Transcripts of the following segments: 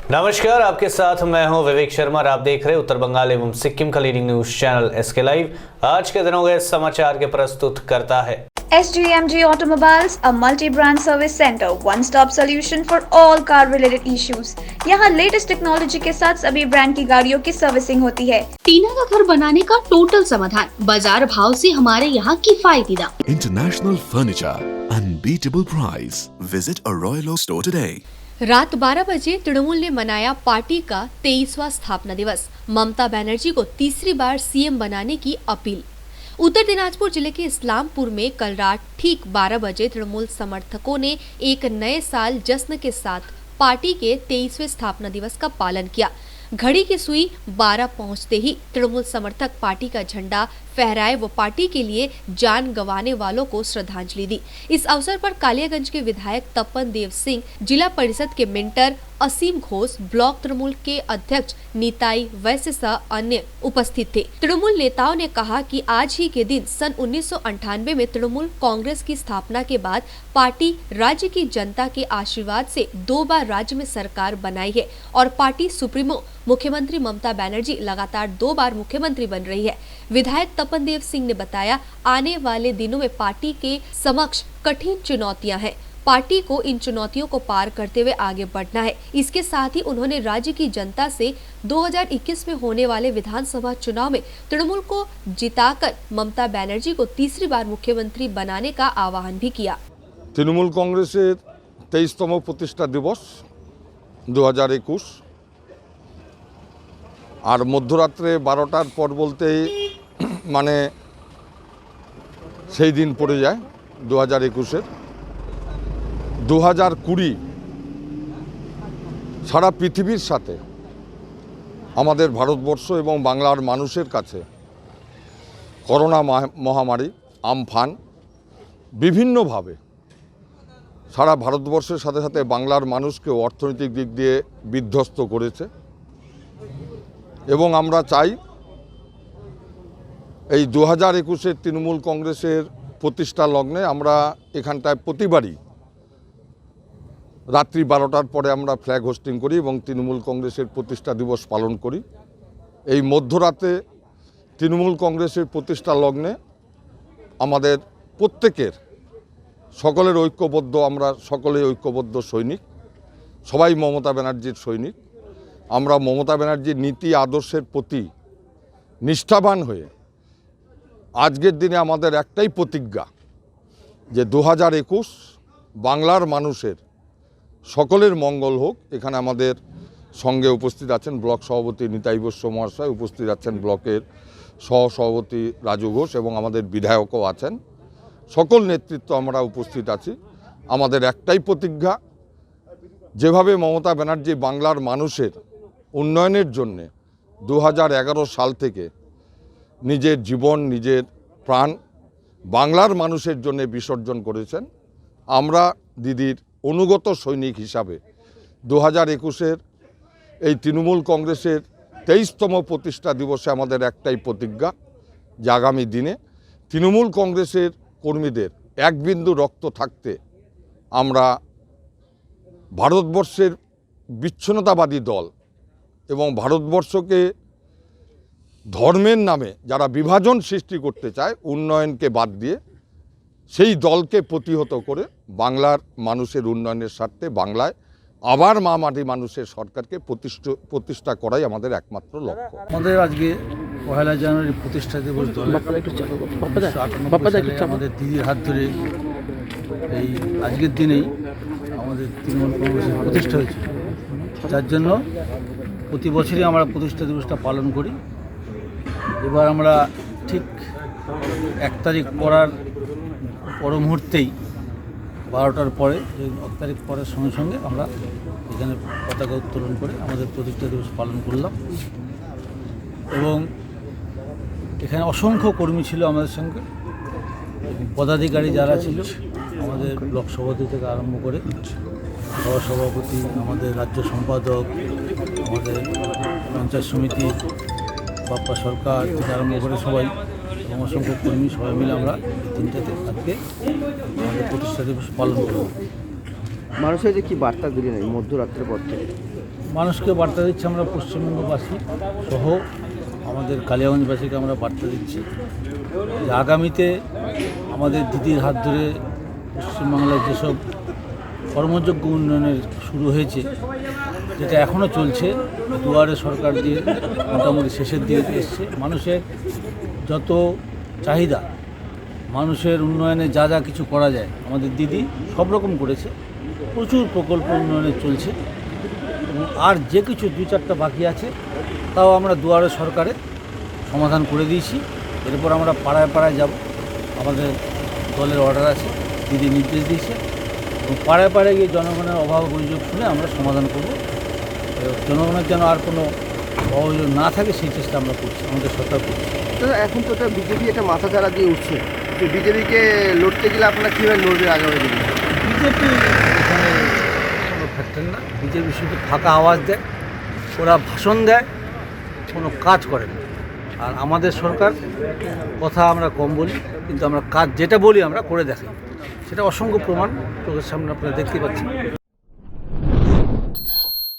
नमस्कार, आपके साथ मैं हूं विवेक शर्मा और आप देख रहे हैं उत्तर बंगाल एवं सिक्किम का leading news channel SK live. आज के दिनों के समाचार के प्रस्तुत करता है SGMG Automobiles, a multi-brand service center, one-stop solution for all car-related issues। यहाँ लेटेस्ट टेक्नोलॉजी के साथ सभी ब्रांड की गाड़ियों की सर्विसिंग होती है। टीना का घर बनाने का टोटल समाधान, बाजार भाव से हमारे यहाँ किफायती दाम। International Furniture, unbeatable price. Visit a Royal Oak store today. रात 12 बजे तृणमूल ने मनाया पार्टी का 23वां स्थापना दिवस। ममता बनर्जी को तीसरी बार सीएम बनाने की अपील। उत्तर दिनाजपुर जिले के इस्लामपुर में कल रात ठीक 12 बजे तृणमूल समर्थकों ने एक नए साल जश्न के साथ पार्टी के 23वें स्थापना दिवस का पालन किया। घड़ी की सुई 12 पहुंचते ही तृणमूल समर्थक पार्टी का झंडा फहराए व पार्टी के लिए जान गंवाने वालों को श्रद्धांजलि दी। इस अवसर पर कालियागंज के विधायक तपन देव सिंह, जिला परिषद के मेंटर असीम घोष, ब्लॉक तृणमूल के अध्यक्ष नीताई वैश्य सह अन्य उपस्थित थे। तृणमूल नेताओं ने कहा कि आज ही के दिन सन 1998 में तृणमूल कांग्रेस की स्थापना के बाद पार्टी राज्य की जनता के आशीर्वाद से 2 बार राज्य में सरकार बनाई है और पार्टी सुप्रीमो मुख्यमंत्री ममता बनर्जी लगातार 2 बार मुख्यमंत्री बन रही है। विधायक तपन देव सिंह ने बताया, आने वाले दिनों में पार्टी के समक्ष कठिन चुनौतियां हैं। पार्टी को इन चुनौतियों को पार करते हुए आगे बढ़ना है। इसके साथ ही उन्होंने राज्य की जनता से 2021 में होने वाले विधानसभा चुनाव में तृणमूल को जिताकर ममता बनर्जी को तीसरी बार मुख्यमंत्री बनाने का आह्वान भी किया। तृणमूल कांग्रेसेर 23तम प्रतिष्ठा दिवस 2021 और मध्यरात्रे 12टार पर बोलते माने সেই दिन पड़े जाए 2021 2020 सारा पृथिवीर साथे आमादेर भारतवर्ष एवं बांगलार मानुषेर काछे करोना महामारी आमफान विभिन्न भावे सारा भारतवर्षेर साथे साथे बांगलार मानुषके अर्थनैतिक दिक दिए विध्वस्त करेছে एवं आमरा चाই এই 2021 তৃণমূল কংগ্রেসের প্রতিষ্ঠা লগ্নে আমরা এখানটায় প্রতিবারই রাত্রি 12টার পরে আমরা ফ্ল্যাগ হোস্টিং করি এবং তৃণমূল কংগ্রেসের প্রতিষ্ঠা দিবস পালন করি। এই মধ্যরাতে তৃণমূল কংগ্রেসের প্রতিষ্ঠা লগ্নে আমাদের প্রত্যেকের সকলের ঐক্যবদ্ধ, আমরা সকলেই ঐক্যবদ্ধ সৈনিক, সবাই মমতা ব্যানার্জির সৈনিক। আমরা মমতা ব্যানার্জির নীতি আদর্শের প্রতি নিষ্ঠাবান হয়ে আজকের দিনে আমাদের একটাই প্রতিজ্ঞা যে 2021 বাংলার মানুষের সকলের মঙ্গল হোক। এখানে আমাদের সঙ্গে উপস্থিত আছেন ব্লক সভাপতি নিতাই বৈশ্য মহাশয়, উপস্থিত আছেন ব্লকের সহসভাপতি রাজু ঘোষ এবং আমাদের বিধায়কও আছেন। সকল নেতৃত্ব আমরা উপস্থিত আছি। আমাদের একটাই প্রতিজ্ঞা, যেভাবে মমতা ব্যানার্জি বাংলার মানুষের উন্নয়নের জন্য 2011 সাল থেকে নিজের জীবন, নিজের প্রাণ বাংলার মানুষের জন্য বিসর্জন করেছেন, আমরা দিদির অনুগত সৈনিক হিসাবে 2021 এই তৃণমূল কংগ্রেসের 23তম প্রতিষ্ঠা দিবসে আমাদের একটাই প্রতিজ্ঞা যে আগামী দিনে তৃণমূল কংগ্রেসের কর্মীদের এক বিন্দু রক্ত থাকতে আমরা ভারতবর্ষের বিচ্ছিন্নতাবাদী দল এবং ভারতবর্ষকে ধর্মের নামে যারা বিভাজন সৃষ্টি করতে চায় উন্নয়নকে বাদ দিয়ে সেই দলকে প্রতিহত করে বাংলার মানুষের উন্নয়নের স্বার্থে বাংলায় আবার মা মাটি মানুষের সরকারকে প্রতিষ্ঠা করাই আমাদের একমাত্র লক্ষ্য। আমাদের আজকে 1 জানুয়ারি প্রতিষ্ঠা দিবস আমাদের দিদির হাত ধরে এই আজকের দিনেই আমাদের তৃণমূল কংগ্রেসের প্রতিষ্ঠা হয়েছে, যার জন্য প্রতি বছরই আমরা প্রতিষ্ঠা দিবসটা পালন করি। এবার আমরা ঠিক 1 তারিখ পর মুহূর্তেই 12টার পরে 1 তারিখ পরের সঙ্গে সঙ্গে আমরা এখানে পতাকা উত্তোলন করে আমাদের প্রতিষ্ঠা দিবস পালন করলাম এবং এখানে অসংখ্য কর্মী ছিল আমাদের সঙ্গে, পদাধিকারী যারা ছিল আমাদের ব্লক সভাপতি থেকে আরম্ভ করে সহসভাপতি, আমাদের রাজ্য সম্পাদক, আমাদের পঞ্চায়েত সমিতি বাপ্পা সরকার থেকে আরম্ভ করে সবাই এবং অসংখ্য কর্মী সবাই মিলে আমরা 3টাতে আজকে আমাদের প্রতিষ্ঠা দিবস পালন করব। মানুষের যে কী বার্তা দিলেন এই মধ্যরাত্রের পর থেকে? মানুষকে বার্তা দিচ্ছি, আমরা পশ্চিমবঙ্গবাসী সহ আমাদের কালিয়াগঞ্জবাসীকে আমরা বার্তা দিচ্ছি যে আগামীতে আমাদের দিদির হাত ধরে পশ্চিমবাংলার যেসব কর্মযোগ্য উন্নয়নের শুরু হয়েছে, যেটা এখনও চলছে, দুয়ারে সরকার দিয়ে মোটামুটি শেষের দিকে এসছে। মানুষের যত চাহিদা, মানুষের উন্নয়নে যা যা কিছু করা যায় আমাদের দিদি সব রকম করেছে। প্রচুর প্রকল্প উন্নয়নে চলছে এবং আর যে কিছু 2-4টা বাকি আছে তাও আমরা দুয়ারে সরকারে সমাধান করে দিয়েছি। এরপর আমরা পাড়ায় পাড়ায় যাব, আমাদের দলের অর্ডার আছে, দিদি নির্দেশ দিয়েছে, এবং পাড়ায় পাড়ায় গিয়ে জনগণের অভাব অভিযোগ শুনে আমরা সমাধান করব। জনগণের যেন আর কোনো অভিযোগ না থাকে সেই চেষ্টা আমরা করছি, আমাদের সরকার করছি। তো এখন তো এটা বিজেপি একটা মাথা চারা দিয়ে উঠছে, তো বিজেপিকে লড়তে গেলে আপনারা কীভাবে লড়বে আগামী দিনে? বিজেপি এখানে কোনো ফ্যাক্টর না। বিজেপি শুধু ফাঁকা আওয়াজ দেয়, ওরা ভাষণ দেয়, কোনো কাজ করে না। আর আমাদের সরকার কথা আমরা কম বলি, কিন্তু আমরা কাজ যেটা বলি আমরা করে দেখাই, সেটা অসংখ্য প্রমাণ চোখের সামনে আপনারা দেখতে পাচ্ছেন।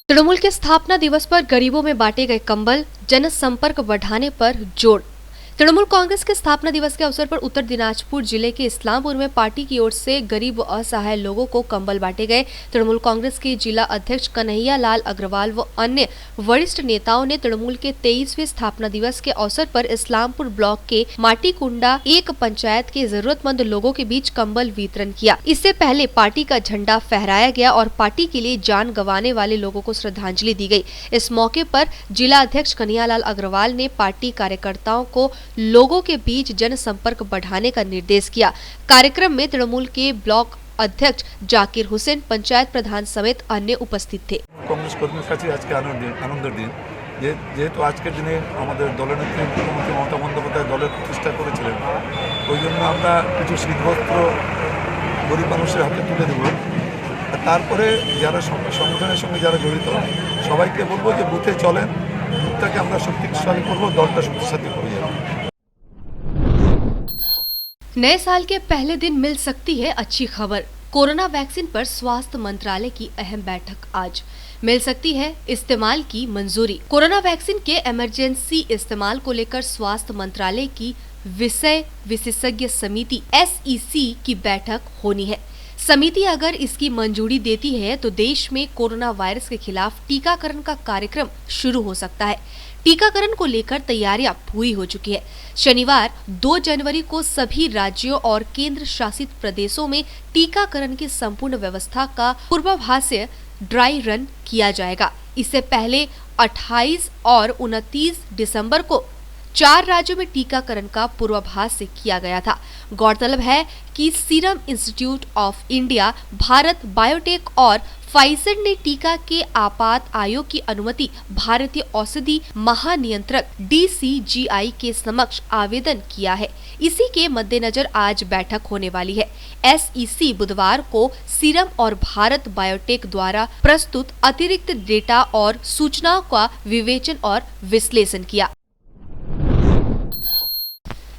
तृणमूल के स्थापना दिवस पर गरीबों में बांटे गए कंबल, जनसंपर्क बढ़ाने पर जोर। तृणमूल कांग्रेस के स्थापना दिवस के अवसर पर उत्तर दिनाजपुर जिले के इस्लामपुर में पार्टी की ओर से गरीब व असहाय लोगों को कंबल बांटे गए। तृणमूल कांग्रेस के जिला अध्यक्ष कन्हैया लाल अग्रवाल व अन्य वरिष्ठ नेताओं ने तृणमूल के 23वें स्थापना दिवस के अवसर पर इस्लामपुर ब्लॉक के माटीकुंडा एक पंचायत के जरूरतमंद लोगों के बीच कंबल वितरण किया। इससे पहले पार्टी का झंडा फहराया गया और पार्टी के लिए जान गंवाने वाले लोगों को श्रद्धांजलि दी गई। इस मौके पर जिला अध्यक्ष कन्हैया लाल अग्रवाल ने पार्टी कार्यकर्ताओं को लोगों के बीच जनसंपर्क बढ़ाने का निर्देश किया। कार्यक्रम में तृणमूल के ब्लॉक अध्यक्ष जाकिर हुसैन, पंचायत प्रधान समेत अन्य उपस्थित थे। কংগ্রেস কর্মীর কাছে আজকে আনন্দের দিন, যেহেতু আজকের দিনে আমাদের দলনেত্রী মুখ্যমন্ত্রী মমতা বন্দ্যোপাধ্যায় দলের প্রতিষ্ঠা করেছিলেন, ওই জন্য আমরা কিছু শীতবস্ত্র গরিব মানুষের হাতে তুলে দেব। তারপরে যারা সংগঠনের সঙ্গে যারা জড়িত সবাইকে বলবো যে বুথে চলেন, বুথটাকে আমরা শক্তিশালী করবো, দলটা শক্তিশালী করে যাবো। नए साल के पहले दिन मिल सकती है अच्छी खबर। कोरोना वैक्सीन पर स्वास्थ्य मंत्रालय की अहम बैठक आज। मिल सकती है इस्तेमाल की मंजूरी। कोरोना वैक्सीन के इमरजेंसी इस्तेमाल को लेकर स्वास्थ्य मंत्रालय की विषय विशेषज्ञ समिति SEC की बैठक होनी है। समिति अगर इसकी मंजूरी देती है तो देश में कोरोना वायरस के खिलाफ टीकाकरण का कार्यक्रम शुरू हो सकता है। टीकाकरण को लेकर तैयारियां पूरी हो चुकी है। शनिवार 2 जनवरी को सभी राज्यों और केंद्र शासित प्रदेशों में टीकाकरण की संपूर्ण व्यवस्था का पूर्वाभास्य ड्राई रन किया जाएगा। इससे पहले 28 और 29 दिसंबर को 4 राज्यों में टीकाकरण का पूर्वाभास से किया गया था। गौरतलब है कि serum institute of India, Bharat biotech और फाइजर ने टीका के आपात आयोग की अनुमति भारतीय औषधि महानियंत्रक DCGI के समक्ष आवेदन किया है। इसी के मद्देनजर आज बैठक होने वाली है। SEC बुधवार को सीरम और भारत बायोटेक द्वारा प्रस्तुत अतिरिक्त डेटा और सूचनाओं का विवेचन और विश्लेषण किया।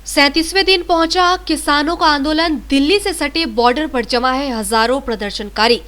37वें दिन पहुंचा किसानों का आंदोलन। दिल्ली से सटे बॉर्डर पर जमा है हजारों प्रदर्शनकारी।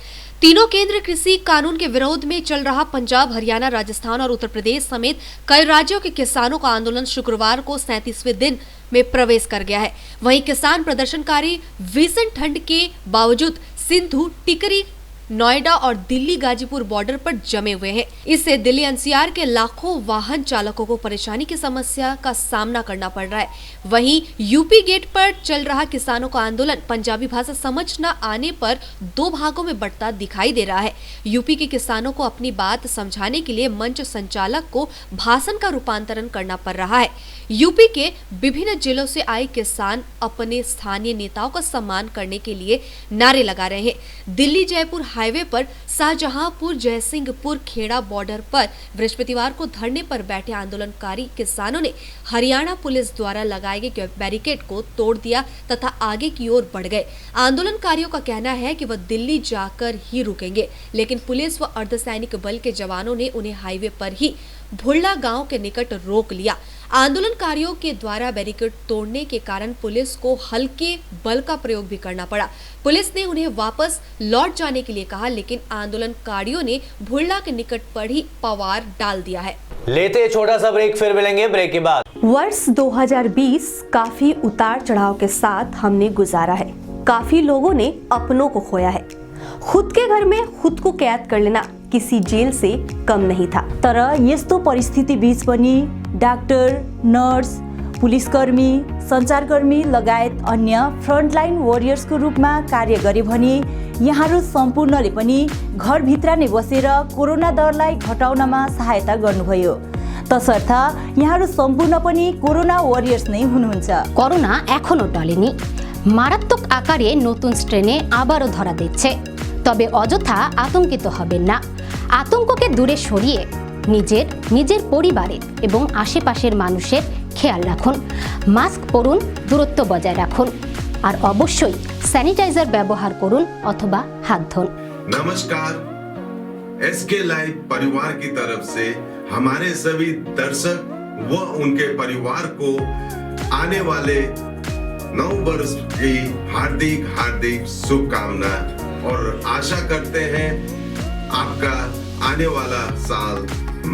तीनों केंद्र कृषि कानून के विरोध में चल रहा पंजाब, हरियाणा, राजस्थान और उत्तर प्रदेश समेत कई राज्यों के किसानों का आंदोलन शुक्रवार को 37वें दिन में प्रवेश कर गया है। वहीं किसान प्रदर्शनकारी भीषण ठंड के बावजूद सिंधु, टिकरी, नोएडा और दिल्ली गाजीपुर बॉर्डर पर जमे हुए हैं। इससे दिल्ली NCR के लाखों वाहन चालकों को परेशानी की समस्या का सामना करना पड़ रहा है। वहीं यूपी गेट पर चल रहा किसानों का आंदोलन पंजाबी भाषा समझ न आने पर 2 भागों में बंटता दिखाई दे रहा है। यूपी के किसानों को अपनी बात समझाने के लिए मंच संचालक को भाषण का रूपांतरण करना पड़ रहा है। यूपी के विभिन्न जिलों से आए किसान अपने स्थानीय नेताओं का सम्मान करने के लिए नारे लगा रहे हैं। दिल्ली जयपुर हाईवे पर शाहजहांपुर जयसिंहपुर खेड़ा बॉर्डर पर बृहस्पतिवार को धरने पर बैठे आंदोलनकारी किसानों ने हरियाणा पुलिस द्वारा लगाए गए बैरिकेड को तोड़ दिया तथा आगे की ओर बढ़ गए। आंदोलनकारियों का कहना है कि वह दिल्ली जाकर ही रुकेंगे, लेकिन पुलिस व अर्धसैनिक बल के जवानों ने उन्हें हाईवे पर ही भुल्ला गांव के निकट रोक लिया। आंदोलनकारियों के द्वारा बैरिकेड तोड़ने के कारण पुलिस को हल्के बल का प्रयोग भी करना पड़ा। पुलिस ने उन्हें वापस लौट जाने के लिए कहा, लेकिन आंदोलनकारियों ने भुल्ला के निकट पर ही पवार डाल दिया है। लेते हैं छोटा सा ब्रेक, फिर मिलेंगे ब्रेक के बाद। वर्ष 2020 काफी उतार चढ़ाव के साथ हमने गुजारा है। काफी लोगों ने अपनों को खोया है। खुद के घर में खुद को कैद कर लेना किसी जेल से कम नहीं था। तर यस्तो परिस्थिति बीच पनि डाक्टर, नर्स, पुलिसकर्मी, सञ्चारकर्मी लगायत अन्य फ्रन्टलाइन वरियर्सको रूपमा कार्य गरे भने यहाँहरू सम्पूर्णले पनि घरभित्र नै बसेर कोरोना दरलाई घटाउनमा सहायता गर्नुभयो। तसर्थ यहाँहरू सम्पूर्ण पनि कोरोना वरियर्स नै हुनुहुन्छ। করোনা এখনো টলেনি। মারাত্মক আকারে নতুন স্ট্রেনে আবারও ধরা দিচ্ছে। তবে অযথা আতঙ্কিত হবেন না। আতঙ্ককে দূরে সরিয়ে নিজের পরিবারের এবং আশেপাশের মানুষের খেয়াল রাখুন। মাস্ক পরুন, দূরত্ব বজায় রাখুন আর অবশ্যই স্যানিটাইজার ব্যবহার করুন অথবা হাত ধুন। नमस्कार, एसके लाइव परिवार की तरफ से हमारे सभी दर्शक व उनके परिवार को आने वाले नव वर्ष की हार्दिक हार्दिक शुभकामना और आशा करते हैं आपका आने वाला साल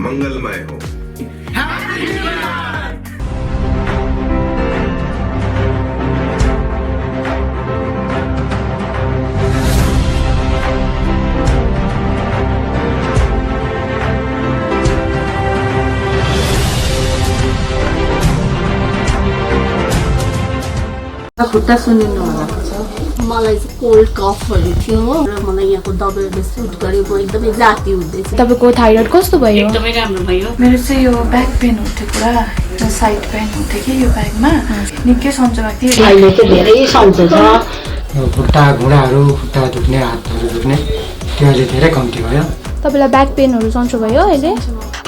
मंगलमय हो। खुट्टा सुनिनु होला मलाई चाहिँ कोल्ड कफहरू थियो र मलाई यहाँको दबाईले सुट गर्यो। म एकदमै जाती हुँदैछ। तपाईको थाइरोइड कस्तो भयो? एकदमै राम्रो भयो। मेरो चाहिँ यो ब्याक पेन हुन्थ्यो पुरा, साइड पेन हुन्थ्यो कि यो ब्याकमा निकै सन्चो भएको थियो। अहिले चाहिँ धेरै सन्चो छ। खुट्टा घुँडाहरू, खुट्टा दुख्ने, हातहरू दुख्ने त्यो अहिले धेरै कम्ती भयो। तपाईलाई ब्याक पेनहरु सन्चो भयो अहिले?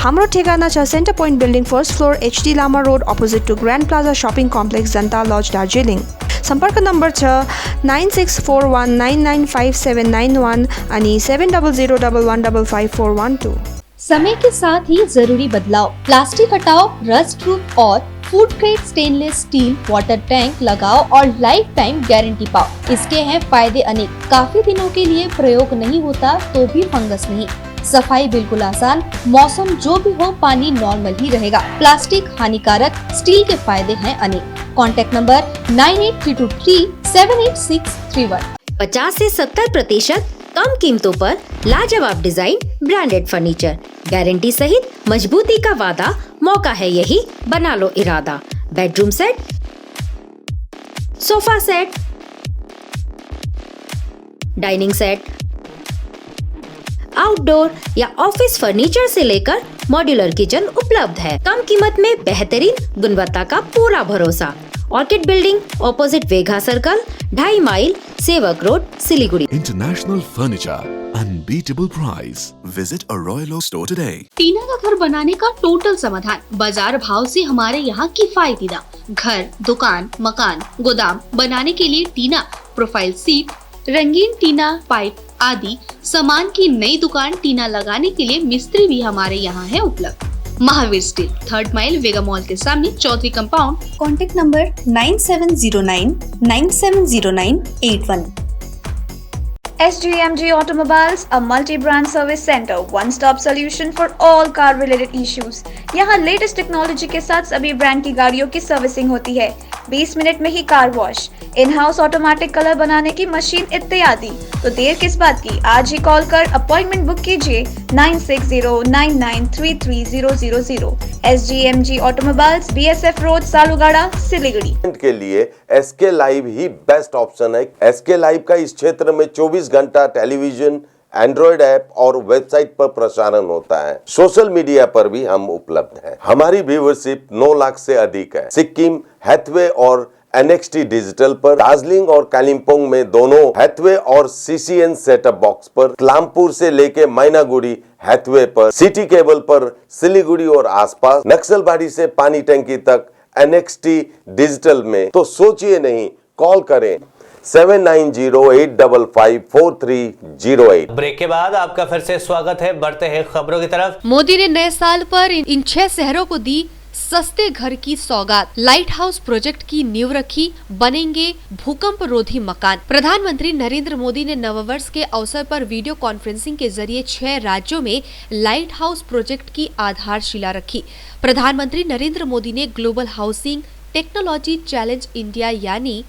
हाम्रो ठेगाना छ centre point building first floor HD Lama road opposite to grand plaza shopping complex Janata lodge Darjeeling. सम्पर्क नम्बर छ 9641995791 अनि 7001155412। समय के साथ ही जरूरी बदलाव। प्लास्टिक हटाओ, रस्ट प्रूफ और food grade stainless still water tank लगाओ और लाइफ टाइम गारंटी पाओ। इसके हैं फायदे अनेक। काफी दिनों के लिए प्रयोग नहीं होता तो भी फंगस नहीं। सफाई बिल्कुल आसान। मौसम जो भी हो, पानी नॉर्मल ही रहेगा। प्लास्टिक हानिकारक, स्टील के फायदे हैं अनेक। Contact number 9832378631। 50 से 70% कम कीमतों पर लाजवाब डिजाइन, ब्रांडेड फर्नीचर, गारंटी सहित मजबूती का वादा। मौका है यही, बना लो इरादा। Bedroom set, sofa set, dining set, outdoor या ऑफिस फर्नीचर से लेकर मॉड्यूलर किचन उपलब्ध है। कम कीमत में बेहतरीन गुणवत्ता का पूरा भरोसा। ऑर्किड बिल्डिंग, ऑपोजिट वेगा सर्कल, 2.5 माइल, सेवक road, Siliguri. International Furniture, unbeatable price. Visit a Royal Oak store today. टीना का घर बनाने का टोटल समाधान। बाजार भाव से हमारे यहाँ किफायती दाम। घर, दुकान, मकान, गोदाम बनाने के लिए टीना, प्रोफाइल सीट, रंगीन टीना, पाइप आदि सामान की नई दुकान टीना लगाने के लिए मिस्त्री भी हमारे यहाँ है उपलब्ध। Mahavir steel, 3rd mile, Vega mall के सामने, Chaudhary compound. Contact number 9709970981। SGMG Automobiles, a multi-brand service center, one-stop solution for all car-related issues. यहाँ लेटेस्ट टेक्नोलॉजी के साथ सभी ब्रांड की गाड़ियों की सर्विसिंग होती है। 20 मिनट में ही car wash, in house automatic colour बनाने की मशीन इत्यादि। तो देर किस बात की, आज ही कॉल कर अपॉइंटमेंट बुक कीजिए 9609933000। SGMG Automobiles, BSF road, Salugara, Siliguri. के लिए एसके लाइव ही बेस्ट ऑप्शन है। एसके लाइव का इस क्षेत्र में 24 घंटा टेलीविजन, एंड्रॉइड ऐप और वेबसाइट पर प्रसारण होता है। सोशल मीडिया पर भी हम उपलब्ध हैं। हमारी व्यूवरशिप 9 लाख से अधिक है। सिक्किम, हैथवे और NXT डिजिटल पर, दार्जिलिंग और कालिम्पोंग में दोनों हैथवे और CCN सेटअप बॉक्स पर, क्लामपुर से लेके मैनागुड़ी हैथवे पर, सिटी केबल पर, सिलीगुड़ी और आसपास, नक्सलबाड़ी से पानी टंकी तक NXT डिजिटल में। तो सोचिए नहीं, कॉल करें 7908554308। ब्रेक के बाद आपका फिर से स्वागत है। बढ़ते हैं खबरों की तरफ। मोदी ने नए साल पर इन 6 शहरों को दी सस्ते घर की सौगात। लाइट हाउस प्रोजेक्ट की नींव रखी, बनेंगे भूकंप रोधी मकान। प्रधानमंत्री नरेंद्र मोदी ने नववर्ष के अवसर पर वीडियो कॉन्फ्रेंसिंग के जरिए 6 राज्यों में लाइट हाउस प्रोजेक्ट की आधारशिला रखी। प्रधानमंत्री नरेंद्र मोदी ने global housing technology challenge India यानी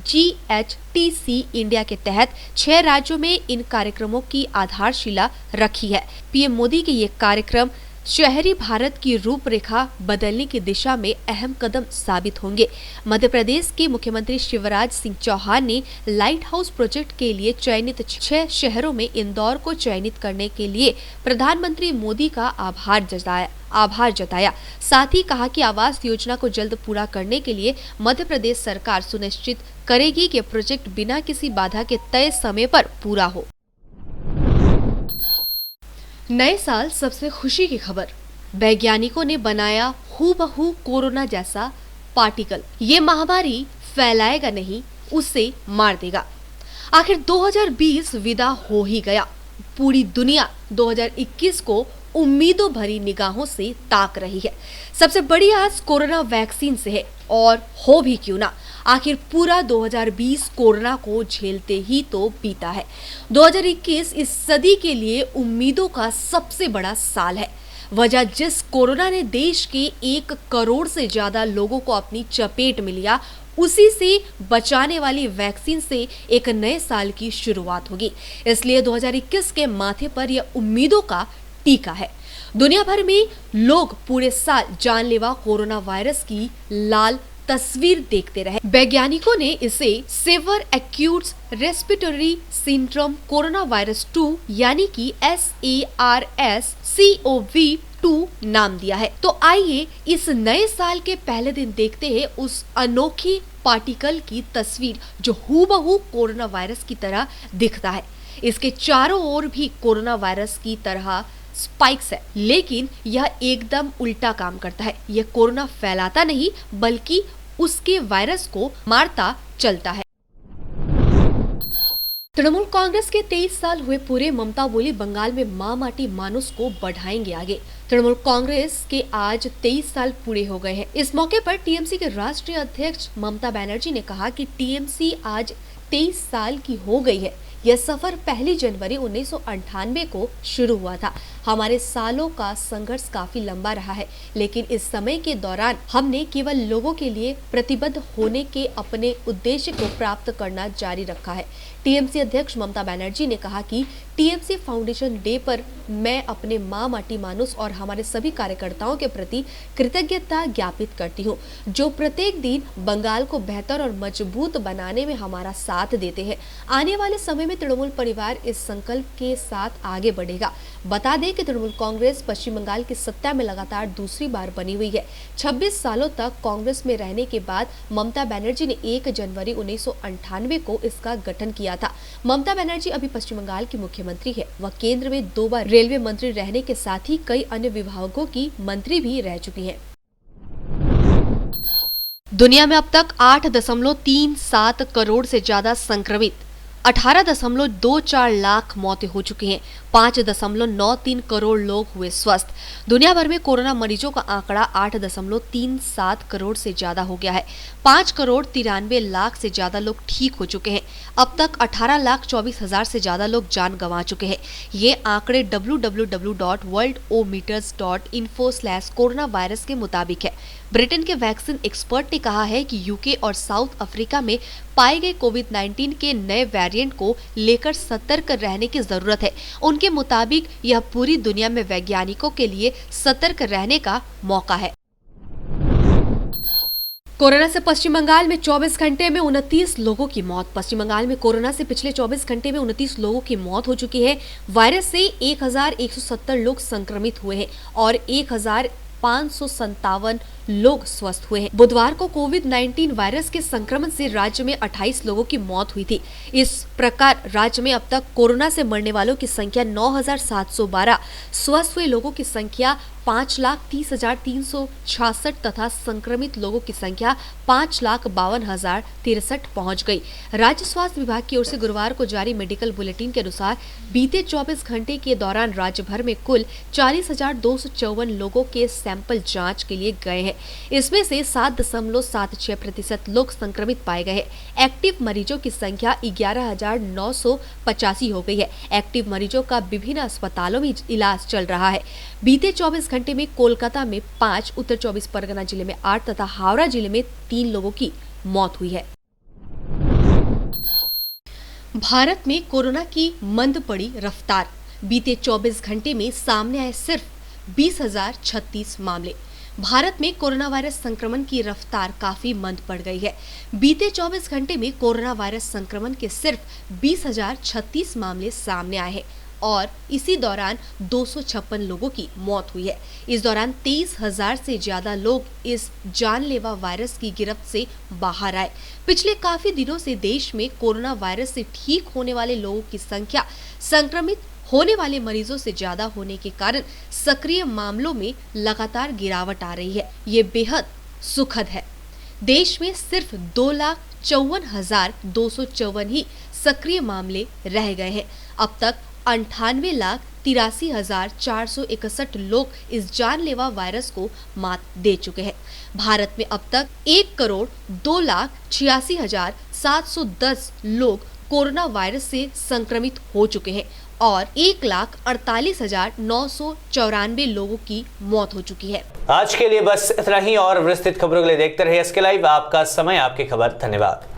GHTC इंडिया के तहत 6 राज्यों में इन कार्यक्रमों की आधारशिला रखी है। पीएम मोदी के ये कार्यक्रम शहरी भारत की रूपरेखा बदलने की दिशा में अहम कदम साबित होंगे। मध्य प्रदेश के मुख्यमंत्री शिवराज सिंह चौहान ने लाइट हाउस प्रोजेक्ट के लिए चयनित 6 शहरों में इंदौर को चयनित करने के लिए प्रधानमंत्री मोदी का आभार जताया। साथ ही कहा कि आवास योजना को जल्द पूरा करने के लिए मध्य प्रदेश सरकार सुनिश्चित करेगी कि प्रोजेक्ट बिना किसी बाधा के तय समय पर पूरा हो। नए साल सबसे खुशी की खबर। वैज्ञानिकों ने बनाया हूबहू कोरोना जैसा पार्टिकल। ये महामारी फैलाएगा नहीं, उसे मार देगा। आखिर 2020 विदा हो ही गया। पूरी दुनिया 2021 को उम्मीदों भरी निगाहों से ताक रही है। सबसे बड़ी आस कोरोना वैक्सीन से है, और हो भी क्यों ना। आखिर पूरा 2020 कोरोना को झेलते ही तो बीता है। 2021 इस सदी के लिए उम्मीदों का सबसे बड़ा साल है। वजह जिस कोरोना ने देश के 1 करोड़ से ज्यादा लोगों को अपनी चपेट में लिया, उसी से बचाने वाली वैक्सीन से एक नए साल की शुरुआत होगी। इसलिए 2021 के माथे पर यह उम्मीदों का टीका है। दुनिया भर में लोग पूरे साल जानलेवा कोरोना वायरस की लाल तस्वीर देखते रहे। वैज्ञानिकों ने इसे severe acute respiratory syndrome corona virus 2 यानी कि SARS-CoV-2 नाम दिया है। तो आइए इस नए साल के पहले दिन देखते हैं उस अनोखी पार्टिकल की तस्वीर जो हूबहू कोरोना वायरस की तरह दिखता है। इसके चारों ओर भी कोरोना वायरस की तरह स्पाइक्स है, लेकिन यह एकदम उल्टा काम करता है। यह कोरोना फैलाता नहीं बल्कि उसके वायरस को मारता चलता है। तृणमूल कांग्रेस के 23 साल हुए पूरे। ममता बोली बंगाल में मां माटी मानुस को बढ़ाएंगे आगे। तृणमूल कांग्रेस के आज 23 साल पूरे हो गए हैं। इस मौके पर टीएमसी के राष्ट्रीय अध्यक्ष ममता बनर्जी ने कहा कि टीएमसी आज 23 साल की हो गई है। यह सफर 1 जनवरी 1998 को शुरू हुआ था। हमारे सालों का संघर्ष काफी लंबा रहा है, लेकिन इस समय के दौरान हमने केवल लोगों के लिए प्रतिबद्ध होने के अपने उद्देश्य को प्राप्त करना जारी रखा है। टीएमसी अध्यक्ष ममता बनर्जी ने कहा कि टीएमसी फाउंडेशन डे पर मैं अपने मां माटी मानुस और हमारे सभी कार्यकर्ताओं के प्रति कृतज्ञता ज्ञापित करती हूं, जो प्रत्येक दिन बंगाल को बेहतर और मजबूत बनाने में हमारा साथ देते हैं। आने वाले समय में तृणमूल परिवार इस संकल्प के साथ आगे बढ़ेगा। बता दें कि तृणमूल कांग्रेस पश्चिम बंगाल की सत्ता में लगातार दूसरी बार बनी हुई है। 26 सालों तक कांग्रेस में रहने के बाद ममता बनर्जी ने 1 जनवरी 1998 को इसका गठन किया था। ममता बनर्जी अभी पश्चिम बंगाल की मुख्यमंत्री है। वह केंद्र में 2 बार रेलवे मंत्री रहने के साथ ही कई अन्य विभागों की मंत्री भी रह चुकी हैं। दुनिया में अब तक 8.37 करोड़ से ज्यादा संक्रमित, 18.24 लाख मौतें हो चुकी हैं, 5.93 करोड़ लोग हुए स्वस्थ। दुनिया भर में कोरोना मरीजों का आंकड़ा 8.37 करोड़ से ज्यादा हो गया है। 5,93,00,000 से ज्यादा लोग ठीक हो चुके हैं। अब तक 18,24,000 से ज्यादा लोग जान गंवा चुके हैं। ये आंकड़े www.worldometers.info/कोरोना वायरस के मुताबिक है। ब्रिटेन के वैक्सीन एक्सपर्ट ने कहा है कि यूके और साउथ अफ्रीका में पाए गए कोविड-19 के नए वेरिएंट को लेकर सतर्क रहने की जरूरत है। उनके मुताबिक यह पूरी दुनिया में वैज्ञानिकों के लिए सतर्क रहने का मौका है। कोरोना से पश्चिम बंगाल में 24 घंटे में 29 लोगों की मौत। पश्चिम बंगाल में कोरोना से पिछले 24 घंटे में 29 लोगों की मौत हो चुकी है। वायरस से 1170 लोग संक्रमित हुए हैं और 1557 लोग स्वस्थ हुए हैं। बुधवार को कोविड-19 वायरस के संक्रमण से राज्य में 28 लोगों की मौत हुई थी। इस प्रकार राज्य में अब तक कोरोना से मरने वालों की संख्या 9,712, स्वस्थ हुए लोगों की संख्या 5,30,366 तथा संक्रमित लोगों की संख्या 5,52,063 पहुंच गई। राज्य स्वास्थ्य विभाग की ओर से गुरुवार को जारी मेडिकल बुलेटिन के अनुसार बीते 24 घंटे के दौरान राज्य भर में कुल 40,254 लोगों के सैंपल जांच के लिए गए हैं। इसमें से 7.76% लोग संक्रमित पाए गए हैं। एक्टिव मरीजों की संख्या 11,985 हो गई है। एक्टिव मरीजों का विभिन्न अस्पतालों में इलाज चल रहा है। बीते 24 घंटे में कोलकाता में 5, उत्तर 24 परगना जिले में 8 तथा हावड़ा जिले में 3 लोगों की मौत हुई है। भारत में कोरोना की मंद पड़ी रफ्तार। बीते 24 घंटे में सामने आए सिर्फ 20,036 मामले। भारत में कोरोना वायरस संक्रमण की रफ्तार काफी मंद पड़ गई है। बीते 24 घंटे में कोरोना वायरस संक्रमण के सिर्फ 20,036 मामले सामने आए हैं और इसी दौरान 256 लोगों की मौत हुई है। इस दौरान 23,000 से ज्यादा लोग इस जानलेवा वायरस की गिरफ्त से बाहर आए। पिछले काफी दिनों से देश में कोरोना वायरस से ठीक होने वाले लोगों की संख्या संक्रमित होने वाले मरीजों से ज्यादा होने के कारण सक्रिय मामलों में लगातार गिरावट आ रही है। ये बेहद सुखद है। देश में सिर्फ 2,54,254 ही सक्रिय मामले रह गए हैं। अब तक 98,83,461 लोग इस जानलेवा वायरस को मात दे चुके हैं। भारत में अब तक 1,02,86,710 लोग कोरोना वायरस से संक्रमित हो चुके हैं और 1,48,994 लोगों की मौत हो चुकी है। आज के लिए बस इतना ही और विस्तृत खबरों के लिए देखते रहिए SK लाइव। आपका समय, आपकी खबर। धन्यवाद।